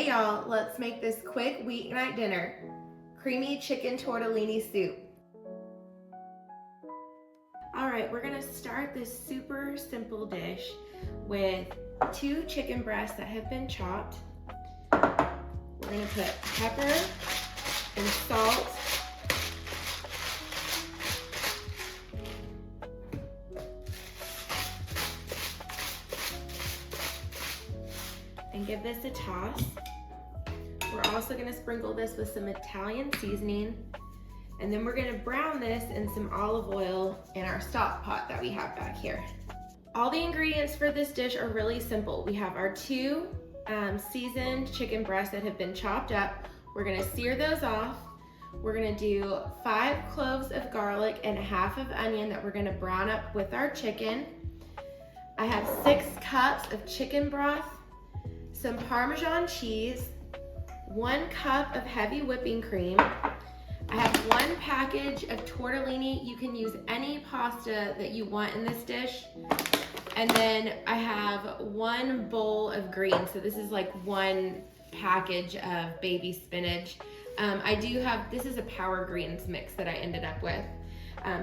y'all, let's make this quick weeknight dinner. Creamy Chicken Tortellini Soup. All right, we're gonna start this super simple dish with 2 chicken breasts that have been chopped. We're gonna put pepper and salt. And give this a toss. We're also gonna sprinkle this with some Italian seasoning, and then we're gonna brown this in some olive oil in our stock pot that we have back here. All the ingredients for this dish are really simple. We have our 2 seasoned chicken breasts that have been chopped up. We're gonna sear those off. We're gonna do 5 cloves of garlic and 1/2 of onion that we're gonna brown up with our chicken. I have 6 cups of chicken broth, some Parmesan cheese, 1 cup of heavy whipping cream. I have 1 package of tortellini. You can use any pasta that you want in this dish. And then I have 1 bowl of greens. So this is like 1 package of baby spinach. This is a power greens mix that I ended up with.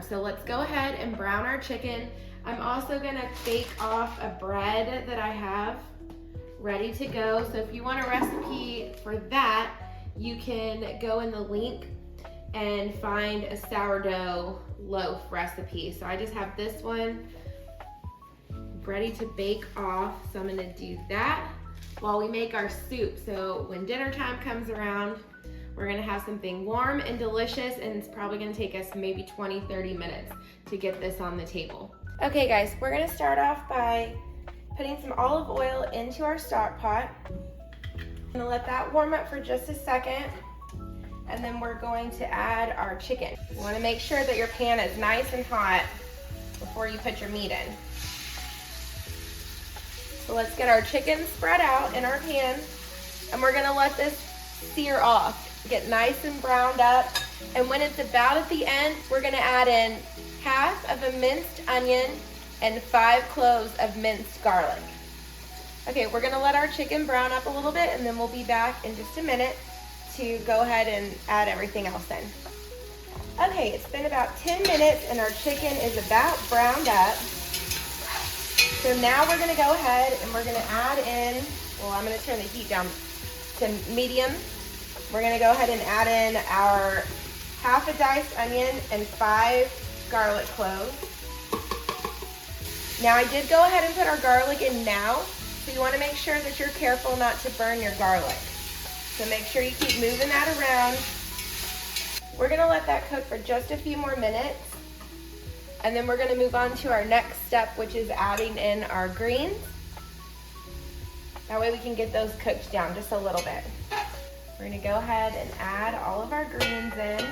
So let's go ahead and brown our chicken. I'm also gonna bake off a bread that I have ready to go. So if you want a recipe for that, you can go in the link and find a sourdough loaf recipe. So I just have this one ready to bake off. So I'm gonna do that while we make our soup. So when dinner time comes around, we're gonna have something warm and delicious, and it's probably gonna take us maybe 20-30 minutes to get this on the table. Okay guys, we're gonna start off by putting some olive oil into our stock pot. I'm gonna let that warm up for just a second, and then we're going to add our chicken. You wanna make sure that your pan is nice and hot before you put your meat in. So let's get our chicken spread out in our pan, and we're gonna let this sear off, get nice and browned up. And when it's about at the end, we're gonna add in 1/2 of a minced onion and 5 cloves of minced garlic. Okay, we're gonna let our chicken brown up a little bit, and then we'll be back in just a minute to go ahead and add everything else in. Okay, it's been about 10 minutes and our chicken is about browned up. So now we're gonna go ahead and we're gonna add in, well, I'm gonna turn the heat down to medium. We're gonna go ahead and add in our 1/2 a diced onion and 5 garlic cloves. Now I did go ahead and put our garlic in now, so you wanna make sure that you're careful not to burn your garlic. So make sure you keep moving that around. We're gonna let that cook for just a few more minutes, and then we're gonna move on to our next step, which is adding in our greens. That way we can get those cooked down just a little bit. We're gonna go ahead and add all of our greens in.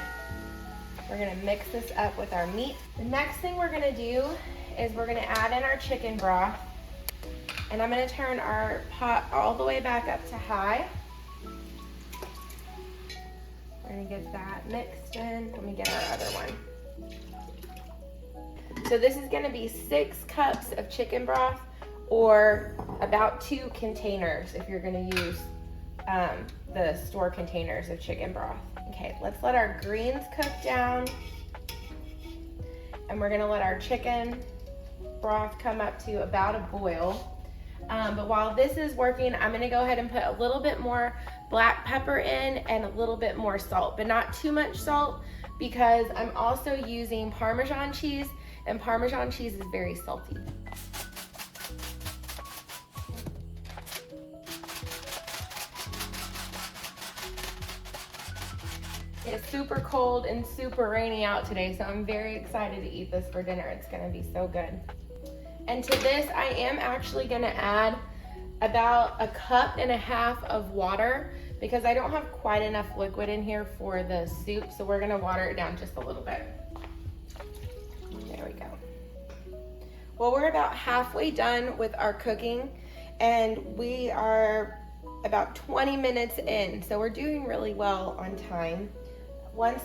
We're gonna mix this up with our meat. The next thing we're gonna do is we're gonna add in our chicken broth, and I'm gonna turn our pot all the way back up to high. We're gonna get that mixed in. Let me get our other one. So this is gonna be 6 cups of chicken broth, or about 2 containers if you're gonna use the store containers of chicken broth. Okay, let's let our greens cook down, and we're gonna let our chicken broth come up to about a boil. But while this is working, I'm gonna go ahead and put a little bit more black pepper in and a little bit more salt, but not too much salt, because I'm also using Parmesan cheese, and Parmesan cheese is very salty. It's super cold and super rainy out today, so I'm very excited to eat this for dinner. It's gonna be so good. And to this, I am actually gonna add about 1.5 cups of water, because I don't have quite enough liquid in here for the soup, so we're gonna water it down just a little bit. There we go. Well, we're about halfway done with our cooking, and we are about 20 minutes in, so we're doing really well on time. Once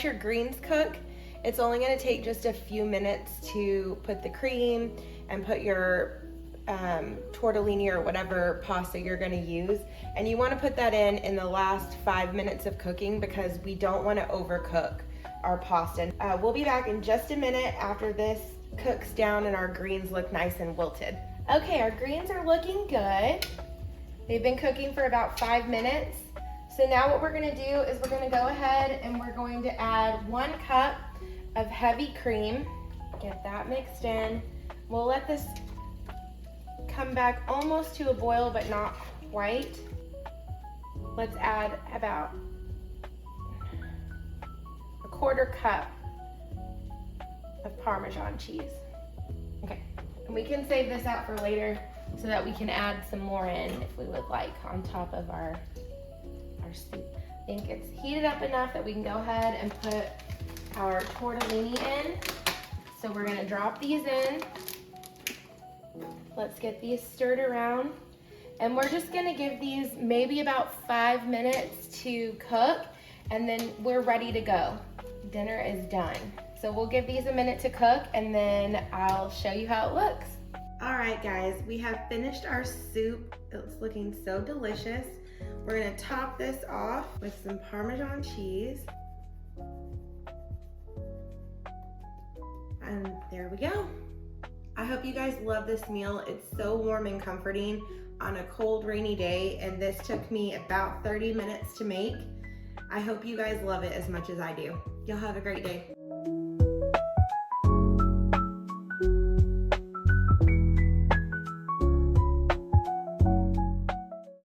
your greens cook, it's only gonna take just a few minutes to put the cream and put your tortellini or whatever pasta you're gonna use. And you wanna put that in the last 5 minutes of cooking because we don't wanna overcook our pasta. We'll be back in just a minute after this cooks down and our greens look nice and wilted. Okay, our greens are looking good. They've been cooking for about 5 minutes. So now what we're gonna do is we're gonna go ahead and we're going to add 1 cup of heavy cream. Get that mixed in. We'll let this come back almost to a boil, but not quite. Let's add about 1/4 cup of Parmesan cheese. Okay, and we can save this out for later so that we can add some more in if we would like on top of our soup. I think it's heated up enough that we can go ahead and put our tortellini in. So we're gonna drop these in. Let's get these stirred around. And we're just gonna give these maybe about 5 minutes to cook, and then we're ready to go. Dinner is done. So we'll give these a minute to cook, and then I'll show you how it looks. All right, guys, we have finished our soup. It's looking so delicious. We're gonna top this off with some Parmesan cheese. And there we go. I hope you guys love this meal. It's so warm and comforting on a cold, rainy day, and this took me about 30 minutes to make. I hope you guys love it as much as I do. Y'all have a great day.